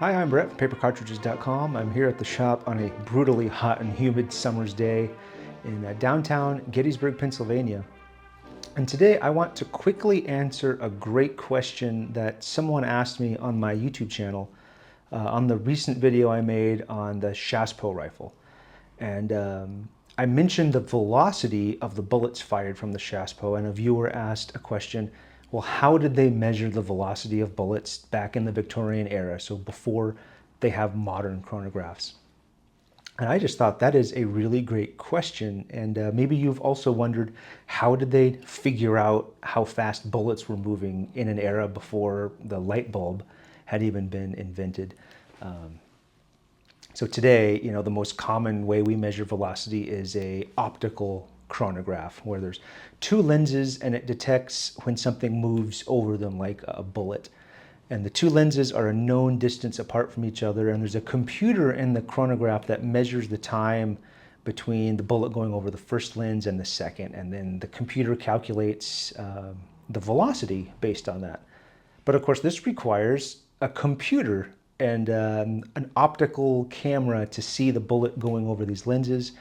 Hi, I'm Brett from papercartridges.com. I'm here at the shop on a brutally hot and humid summer's day in downtown Gettysburg, Pennsylvania. And today I want to quickly answer a great question that someone asked me on my YouTube channel on the recent video I made on the Chassepot rifle. And I mentioned the velocity of the bullets fired from the Chassepot, and a viewer asked a question, well, how did they measure the velocity of bullets back in the Victorian era, so before they have modern chronographs? And I just thought that is a really great question. And maybe you've also wondered, how did they figure out how fast bullets were moving in an era before the light bulb had even been invented? So today, the most common way we measure velocity is a optical chronograph, where there's two lenses and it detects when something moves over them like a bullet. And the two lenses are a known distance apart from each other, and there's a computer in the chronograph that measures the time between the bullet going over the first lens and the second, and then the computer calculates the velocity based on that. But of course, this requires a computer and an optical camera to see the bullet going over these lenses,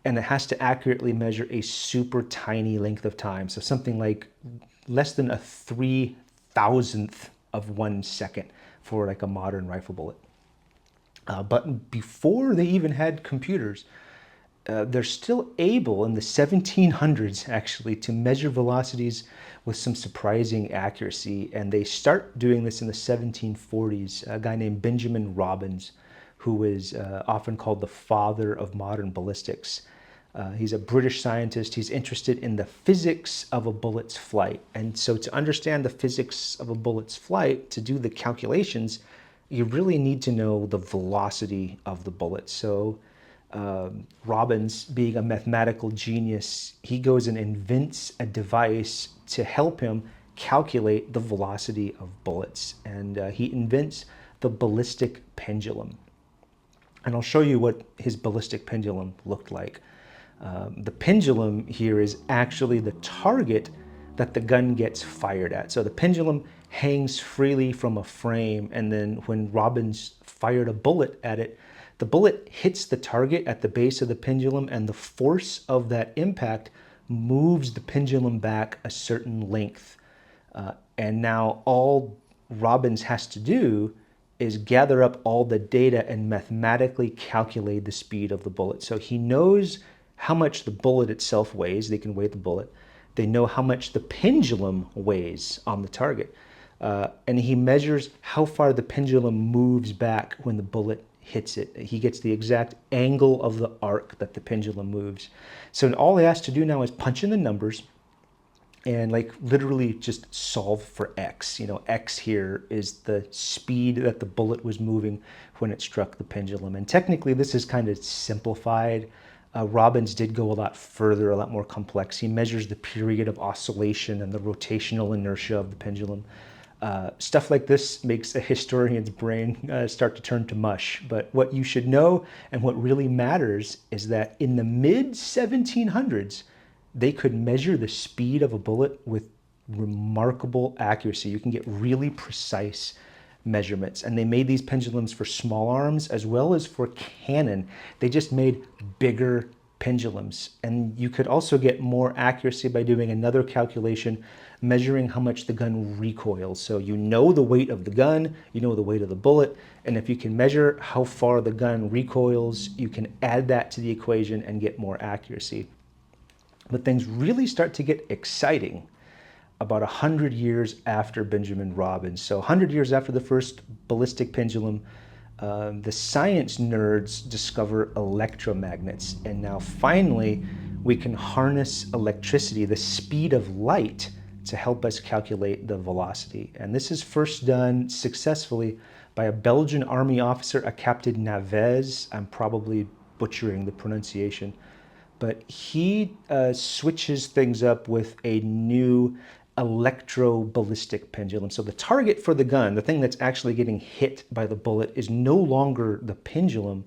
and it has to accurately measure a super tiny length of time, so something like less than a 3,000th of 1 second for like a modern rifle bullet. But before they even had computers, they're still able in the 1700s actually to measure velocities with some surprising accuracy. And they start doing this in the 1740s. A guy named Benjamin Robbins, who is often called the father of modern ballistics. He's a British scientist. He's interested in the physics of a bullet's flight. And so to understand the physics of a bullet's flight, to do the calculations, you really need to know the velocity of the bullet. So Robbins, being a mathematical genius, he goes and invents a device to help him calculate the velocity of bullets. And he invents the ballistic pendulum. And I'll show you what his ballistic pendulum looked like. The pendulum here is actually the target that the gun gets fired at. So the pendulum hangs freely from a frame, and then when Robbins fired a bullet at it, the bullet hits the target at the base of the pendulum, and the force of that impact moves the pendulum back a certain length. And now all Robbins has to do is gather up all the data and mathematically calculate the speed of the bullet. So he knows how much the bullet itself weighs. They can weigh the bullet. They know how much the pendulum weighs on the target. And he measures how far the pendulum moves back when the bullet hits it. He gets the exact angle of the arc that the pendulum moves. So all he has to do now is punch in the numbers and like literally just solve for X. X here is the speed that the bullet was moving when it struck the pendulum. And technically this is kind of simplified. Robbins did go a lot further, a lot more complex. He measures the period of oscillation and the rotational inertia of the pendulum. Stuff like this makes a historian's brain start to turn to mush. But what you should know, and what really matters, is that in the mid-1700s, they could measure the speed of a bullet with remarkable accuracy. You can get really precise measurements. And they made these pendulums for small arms as well as for cannon. They just made bigger pendulums. And you could also get more accuracy by doing another calculation, measuring how much the gun recoils. So you know the weight of the gun, you know the weight of the bullet, and if you can measure how far the gun recoils, you can add that to the equation and get more accuracy. But things really start to get exciting about 100 years after Benjamin Robbins. So 100 years after the first ballistic pendulum, the science nerds discover electromagnets. And now finally, we can harness electricity, the speed of light, to help us calculate the velocity. And this is first done successfully by a Belgian army officer, a Captain Navez. I'm probably butchering the pronunciation. But he switches things up with a new electro ballistic pendulum. So the target for the gun, the thing that's actually getting hit by the bullet, is no longer the pendulum,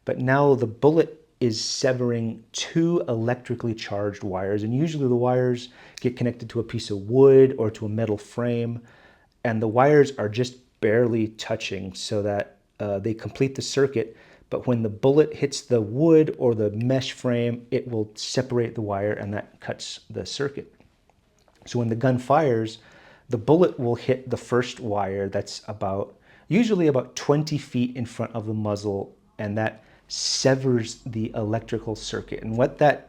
but now the bullet is severing two electrically charged wires. And usually the wires get connected to a piece of wood or to a metal frame, and the wires are just barely touching, so that they complete the circuit, but when the bullet hits the wood or the mesh frame, it will separate the wire and that cuts the circuit. So when the gun fires, the bullet will hit the first wire that's usually about 20 feet in front of the muzzle, and that severs the electrical circuit. And what that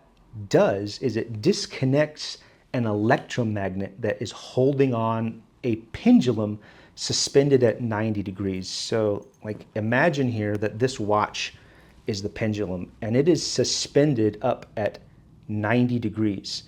does is it disconnects an electromagnet that is holding on a pendulum suspended at 90 degrees. So like imagine here that this watch is the pendulum and it is suspended up at 90 degrees.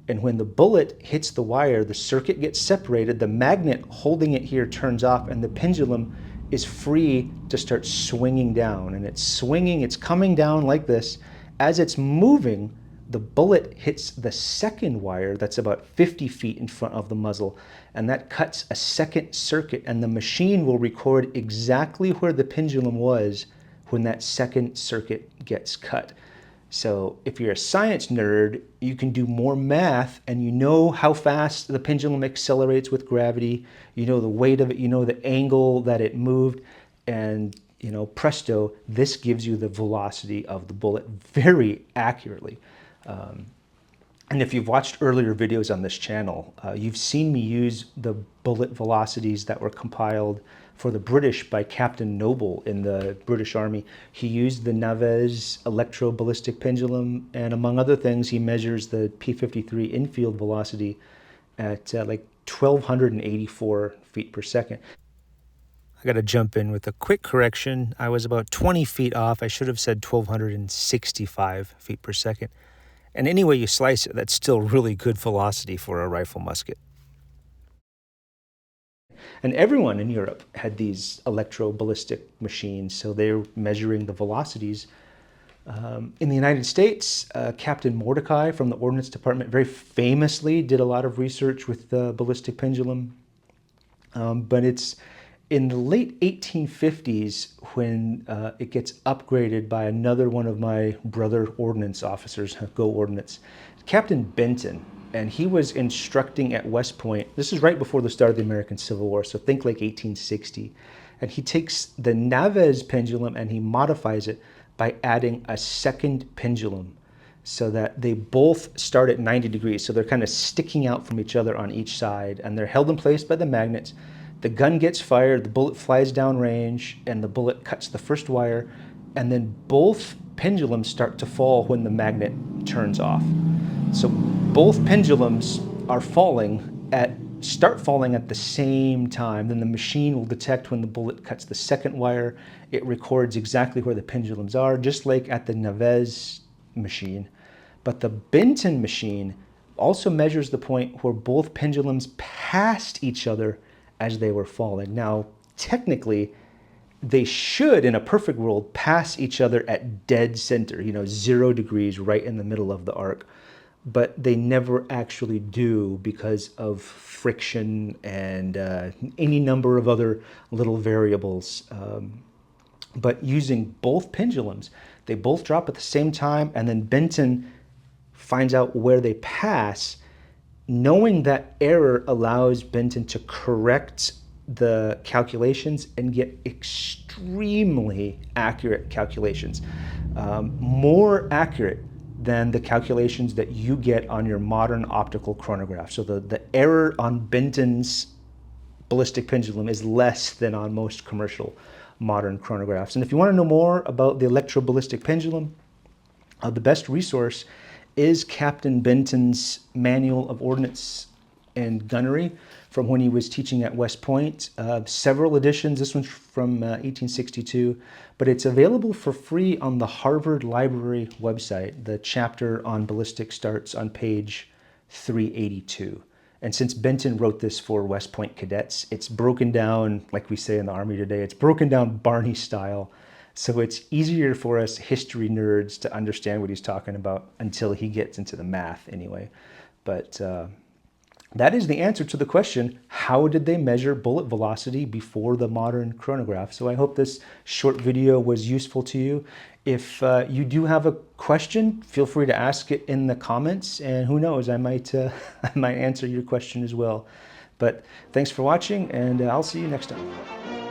And when the bullet hits the wire, the circuit gets separated, the magnet holding it here turns off, and the pendulum is free to start swinging down. And it's swinging, it's coming down like this. As it's moving, the bullet hits the second wire that's about 50 feet in front of the muzzle, and that cuts a second circuit, and the machine will record exactly where the pendulum was when that second circuit gets cut. So if you're a science nerd, you can do more math and you know how fast the pendulum accelerates with gravity, you know the weight of it, you know the angle that it moved, and presto, this gives you the velocity of the bullet very accurately. And if you've watched earlier videos on this channel, you've seen me use the bullet velocities that were compiled for the British by Captain Noble in the British Army. He used the Naves Electro Ballistic pendulum, and among other things, he measures the P53 infield velocity at like 1,284 feet per second. I got to jump in with a quick correction. I was about 20 feet off. I should have said 1,265 feet per second. And any way you slice it, that's still really good velocity for a rifle musket. And everyone in Europe had these electro-ballistic machines, so they're measuring the velocities. In the United States, Captain Mordecai from the Ordnance Department very famously did a lot of research with the ballistic pendulum. But it's in the late 1850s when it gets upgraded by another one of my brother ordnance officers, Go Ordnance, Captain Benton. And he was instructing at West Point. This is right before the start of the American Civil War, so think like 1860. And he takes the Naves pendulum and he modifies it by adding a second pendulum so that they both start at 90 degrees. So they're kind of sticking out from each other on each side, and they're held in place by the magnets. The gun gets fired, the bullet flies downrange, and the bullet cuts the first wire, and then both pendulums start to fall when the magnet turns off. So both pendulums are start falling at the same time. Then the machine will detect when the bullet cuts the second wire. It records exactly where the pendulums are, just like at the Naves machine. But the Benton machine also measures the point where both pendulums passed each other as they were falling. Now, technically, they should, in a perfect world, pass each other at dead center, 0 degrees right in the middle of the arc. But they never actually do because of friction and any number of other little variables. But using both pendulums, they both drop at the same time, and then Benton finds out where they pass. Knowing that error allows Benton to correct the calculations and get extremely accurate calculations, more accurate than the calculations that you get on your modern optical chronograph. So the error on Benton's ballistic pendulum is less than on most commercial modern chronographs. And if you want to know more about the electroballistic pendulum, the best resource is Captain Benton's Manual of Ordnance and Gunnery from when he was teaching at West Point. Several editions, this one's from 1862, but it's available for free on the Harvard Library website. The chapter on ballistics starts on page 382. And since Benton wrote this for West Point cadets, it's broken down, like we say in the Army today, it's broken down Barney style. So it's easier for us history nerds to understand what he's talking about until he gets into the math anyway. But that is the answer to the question, how did they measure bullet velocity before the modern chronograph? So I hope this short video was useful to you. If you do have a question, feel free to ask it in the comments, and who knows, I might answer your question as well. But thanks for watching, and I'll see you next time.